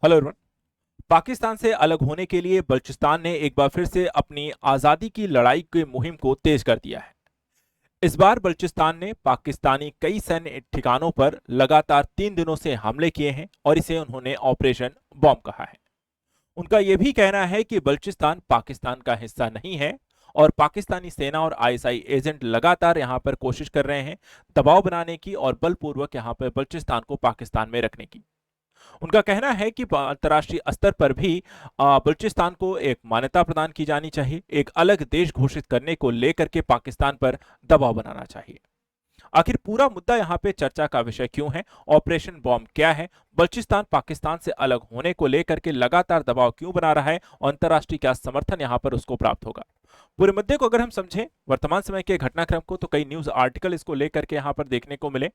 Hello everyone. Pakistan से अलग होने के लिए बलूचिस्तान ने एक बार फिर से अपनी आज़ादी की लड़ाई की मुहिम को तेज कर दिया है। इस बार बलूचिस्तान ने पाकिस्तानी कई सैन्य ठिकानों पर लगातार 3 दिनों से हमले किए हैं और इसे उन्होंने ऑपरेशन बॉम्ब कहा है। उनका यह भी कहना है कि बलूचिस्तान पाकिस्तान का हिस्सा नहीं है और पाकिस्तानी सेना और आईएसआई एजेंट लगातार यहां पर कोशिश कर रहे हैं दबाव बनाने की और बलपूर्वक यहां पर बलूचिस्तान को पाकिस्तान में रखने की। उनका कहना है कि अंतर्राष्ट्रीय स्तर पर भी बलूचिस्तान को एक मान्यता प्रदान की जानी चाहिए, एक अलग देश घोषित करने को लेकर के पाकिस्तान पर दबाव बनाना चाहिए। आखिर पूरा मुद्दा यहाँ पे चर्चा का विषय क्यों है, ऑपरेशन बॉम्ब क्या है, बलूचिस्तान पाकिस्तान से अलग होने को लेकर के लगातार दबाव क्यों बना रहा है और अंतर्राष्ट्रीय क्या समर्थन यहाँ पर उसको प्राप्त होगा। पूरे मुद्दे को अगर हम समझें वर्तमान समय के घटनाक्रम को, तो कई न्यूज आर्टिकल इसको लेकर के यहाँ पर देखने को मिले।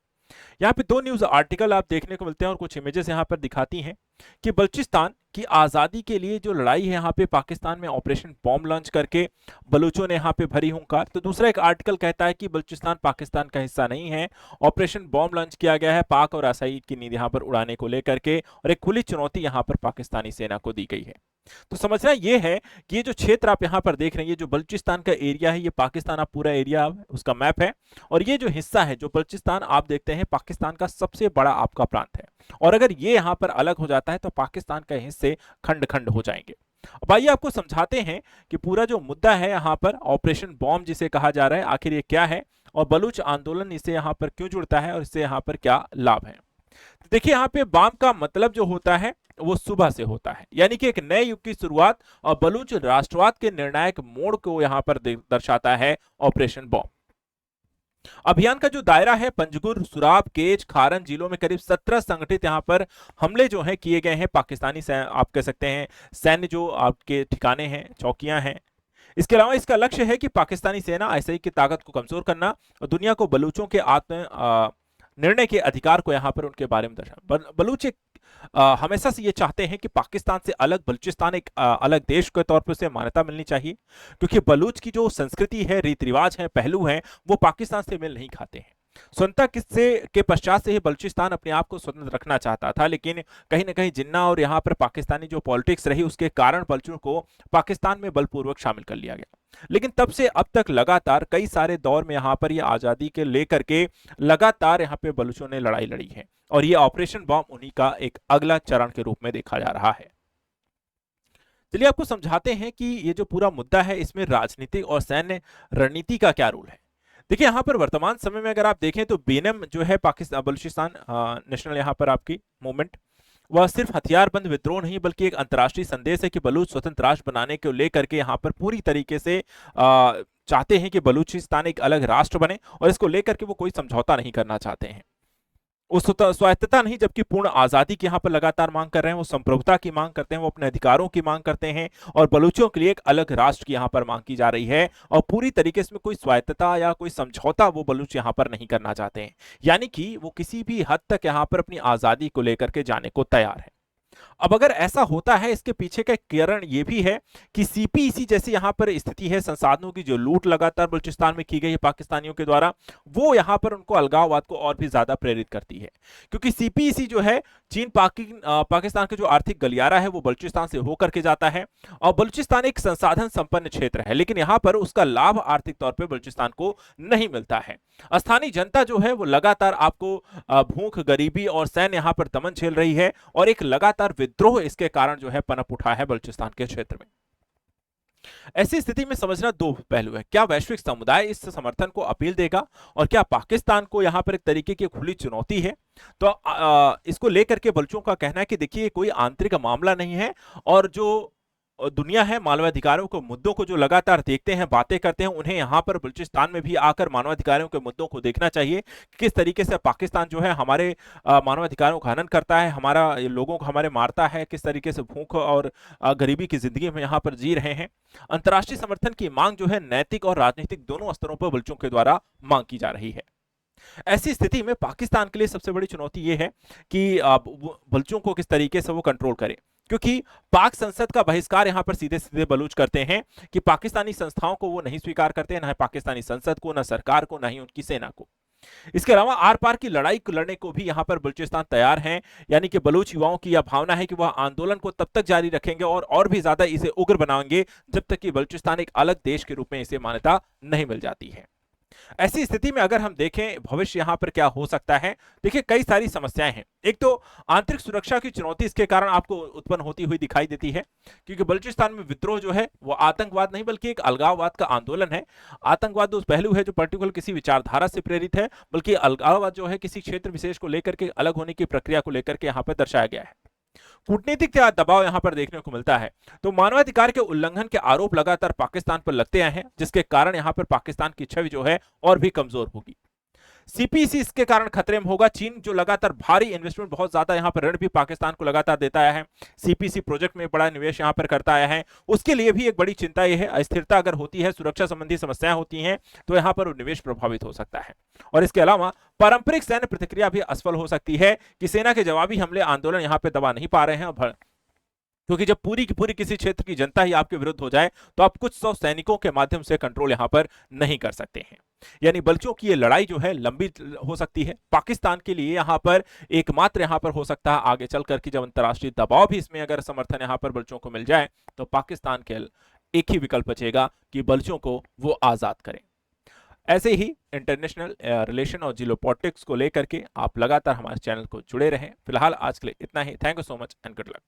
यहाँ पे 2 न्यूज आर्टिकल आप देखने को मिलते हैं और कुछ इमेजेस यहाँ पर दिखाती हैं कि बलूचिस्तान की आजादी के लिए जो लड़ाई है यहाँ पे पाकिस्तान में ऑपरेशन बॉम्ब लॉन्च करके बलूचों ने यहाँ पे भरी हुंकार। तो दूसरा एक आर्टिकल कहता है कि बलूचिस्तान पाकिस्तान का हिस्सा नहीं है, ऑपरेशन बॉम्ब लॉन्च किया गया है पाक और आईएसआई की नींद यहाँ पर उड़ाने को लेकर के, और एक खुली चुनौती यहाँ पर पाकिस्तानी सेना को दी गई है। तो समझना यह है कि ये जो क्षेत्र आप यहाँ पर देख रहे हैं, ये जो बलूचिस्तान का एरिया है, ये पाकिस्तान आप पूरा एरिया उसका मैप है, और ये जो हिस्सा है जो बलूचिस्तान आप देखते हैं पाकिस्तान का सबसे बड़ा आपका प्रांत है। और अगर ये यहाँ पर अलग हो जाता है तो पाकिस्तान के हिस्से खंड खंड हो जाएंगे। अब आइए आपको समझाते हैं कि पूरा जो मुद्दा है यहाँ पर ऑपरेशन बॉम्ब जिसे कहा जा रहा है, आखिर ये क्या है और बलूच आंदोलन इससे यहाँ पर क्यों जुड़ता है और इससे यहाँ पर क्या लाभ है। तो देखिए यहाँ पे बॉम्ब का मतलब जो होता है वो सुबह से होता है, यानी कि एक नए युग की शुरुआत और बलूच राष्ट्रवाद के निर्णायक मोड़ को यहाँ पर दर्शाता है ऑपरेशन बॉम्ब। अभियान का जो दायरा है पंजगुर, सुराब, केच, खारन जिलों में करीब 17 संगठित यहां पर हमले जो है किए गए हैं पाकिस्तानी आप कह सकते हैं सैन्य जो आपके ठिकाने हैं, चौकियां हैं। इसके अलावा इसका लक्ष्य है कि पाकिस्तानी सेना आईएसआई की ताकत को कमजोर करना और दुनिया को बलूचों के आत्म निर्णय के अधिकार को यहां पर उनके बारे में दर्शाना। बलूच हमेशा से ये चाहते हैं कि पाकिस्तान से अलग बलूचिस्तान एक अलग देश के तौर पर उसे मान्यता मिलनी चाहिए, क्योंकि बलूच की जो संस्कृति है, रीति रिवाज है, पहलू हैं, वो पाकिस्तान से मेल नहीं खाते हैं। स्वतंत्रता किससे के पश्चात से ही बलूचिस्तान अपने आप को स्वतंत्र रखना चाहता था, लेकिन कहीं ना कहीं जिन्ना और यहाँ पर पाकिस्तानी जो पॉलिटिक्स रही उसके कारण बलूचों को पाकिस्तान में बलपूर्वक शामिल कर लिया गया। लेकिन तब से अब तक लगातार कई सारे दौर में यहाँ पर ये आजादी के लेकर के लगातार यहाँ पे बलूचों ने लड़ाई लड़ी है और ये ऑपरेशन बॉम्ब उन्हीं का एक अगला चरण के रूप में देखा जा रहा है। चलिए आपको समझाते हैं कि ये जो पूरा मुद्दा है इसमें राजनीतिक और सैन्य रणनीति का क्या रोल है। देखिए यहाँ पर वर्तमान समय में अगर आप देखें तो बीएनएम जो है पाकिस्तान बलूचिस्तान नेशनल यहाँ पर आपकी मूवमेंट, वह सिर्फ हथियारबंद विद्रोह नहीं बल्कि एक अंतर्राष्ट्रीय संदेश है कि बलूच स्वतंत्र राष्ट्र बनाने को लेकर के यहाँ पर पूरी तरीके से चाहते हैं कि बलूचिस्तान एक अलग राष्ट्र बने और इसको लेकर के वो कोई समझौता नहीं करना चाहते हैं। वो स्वायत्तता नहीं जबकि पूर्ण आजादी की यहाँ पर लगातार मांग कर रहे हैं, वो संप्रभुता की मांग करते हैं, वो अपने अधिकारों की मांग करते हैं और बलूचियों के लिए एक अलग राष्ट्र की यहाँ पर मांग की जा रही है और पूरी तरीके से कोई स्वायत्तता या कोई समझौता वो बलूच यहाँ पर नहीं करना चाहते हैं, यानी कि वो किसी भी हद तक यहाँ पर अपनी आजादी को लेकर के जाने को तैयार है। अब अगर ऐसा होता है इसके पीछे का कारण यह भी है कि सीपीईसी जैसी यहां पर स्थिति है, संसाधनों की जो लूट लगातार बलूचिस्तान में की गई है पाकिस्तानियों के द्वारा, वो यहां पर उनको अलगाववाद को और भी ज्यादा प्रेरित करती है। क्योंकि सीपीईसी जो है चीन पाकिस्तान के जो आर्थिक गलियारा है वो बलूचिस्तान से होकर के जाता है और बलूचिस्तान एक संसाधन संपन्न क्षेत्र है, लेकिन यहां पर उसका लाभ आर्थिक तौर पर बलूचिस्तान को नहीं मिलता है। स्थानीय जनता जो है वो लगातार आपको भूख, गरीबी और सैन्य यहां पर दमन झेल रही है और एक लगातार विद्रोह इसके कारण जो है पनप उठा है बलूचिस्तान के क्षेत्र में। ऐसी स्थिति में समझना दो पहलू है, क्या वैश्विक समुदाय इस समर्थन को अपील देगा और क्या पाकिस्तान को यहां पर एक तरीके की खुली चुनौती है। तो इसको लेकर के बलूचों का कहना है कि देखिए कोई आंतरिक मामला नहीं है और जो दुनिया है मानवाधिकारों के मुद्दों को जो लगातार देखते हैं, बातें करते हैं, उन्हें यहाँ पर बलूचिस्तान में भी आकर मानवाधिकारों के मुद्दों को देखना चाहिए। किस तरीके से पाकिस्तान जो है हमारे मानवाधिकारों का हनन करता है, हमारा लोगों को हमारे मारता है, किस तरीके से भूख और गरीबी की जिंदगी में यहाँ पर जी रहे हैं। अंतर्राष्ट्रीय समर्थन की मांग जो है नैतिक और राजनीतिक दोनों स्तरों पर बलूचों के द्वारा मांग की जा रही है। ऐसी स्थिति में पाकिस्तान के लिए सबसे बड़ी चुनौती यह है कि बलूचों को किस तरीके से वो कंट्रोल करे, क्योंकि पाक संसद का बहिष्कार यहां पर सीधे सीधे बलूच करते हैं कि पाकिस्तानी संस्थाओं को वो नहीं स्वीकार करते, ना पाकिस्तानी संसद को, ना सरकार को, ना ही उनकी सेना को। इसके अलावा आर पार की लड़ाई को लड़ने को भी यहाँ पर बलूचिस्तान तैयार हैं, यानी कि बलूच युवाओं की यह भावना है कि वह आंदोलन को तब तक जारी रखेंगे और भी ज्यादा इसे उग्र बनाएंगे जब तक कि बलूचिस्तान एक अलग देश के रूप में इसे मान्यता नहीं मिल जाती है। ऐसी स्थिति में अगर हम देखें भविष्य यहां पर क्या हो सकता है, देखिए कई सारी समस्याएं हैं। एक तो आंतरिक सुरक्षा की चुनौती इसके कारण आपको उत्पन्न होती हुई दिखाई देती है, क्योंकि बलूचिस्तान में विद्रोह जो है वो आतंकवाद नहीं बल्कि एक अलगाववाद का आंदोलन है। आतंकवाद उस पहलू है जो पर्टिकुलर किसी विचारधारा से प्रेरित है, बल्कि अलगाववाद जो है किसी क्षेत्र विशेष को लेकर के अलग होने की प्रक्रिया को लेकर के यहाँ पर दर्शाया गया है। कूटनीतिक दबाव यहां पर देखने को मिलता है। तो मानवाधिकार के उल्लंघन के आरोप लगातार पाकिस्तान पर लगते आए हैं, जिसके कारण यहां पर पाकिस्तान की छवि जो है और भी कमजोर होगी। सीपीसी इसके कारण खतरे में होगा। चीन जो लगातार भारी इन्वेस्टमेंट, बहुत ज्यादा यहां पर ऋण भी पाकिस्तान को लगातार देता आया है, सीपीसी प्रोजेक्ट में बड़ा निवेश यहां पर करता आया है, उसके लिए भी एक बड़ी चिंता यह है अस्थिरता अगर होती है, सुरक्षा संबंधी समस्याएं होती हैं तो यहां पर निवेश प्रभावित हो सकता है। और इसके अलावा पारंपरिक सैन्य प्रतिक्रिया भी असफल हो सकती है कि सेना के जवाबी हमले आंदोलन यहां पर दबा नहीं पा रहे हैं, क्योंकि जब पूरी की पूरी किसी क्षेत्र की जनता ही आपके विरुद्ध हो जाए तो आप कुछ सौ सैनिकों के माध्यम से कंट्रोल यहां पर नहीं कर सकते हैं। यानी बलूचों की ये लड़ाई जो है लंबी हो सकती है। पाकिस्तान के लिए यहां पर एकमात्र यहां पर हो सकता है आगे चलकर कि जब अंतर्राष्ट्रीय दबाव भी इसमें अगर समर्थन यहां पर बलूचों को मिल जाए तो पाकिस्तान के एक ही विकल्प बचेगा कि बलूचों को वो आजाद करें। ऐसे ही इंटरनेशनल रिलेशन और जियोपॉलिटिक्स को लेकर के आप लगातार हमारे चैनल को जुड़े रहें। फिलहाल आज के लिए इतना ही। Thank you so much and good luck.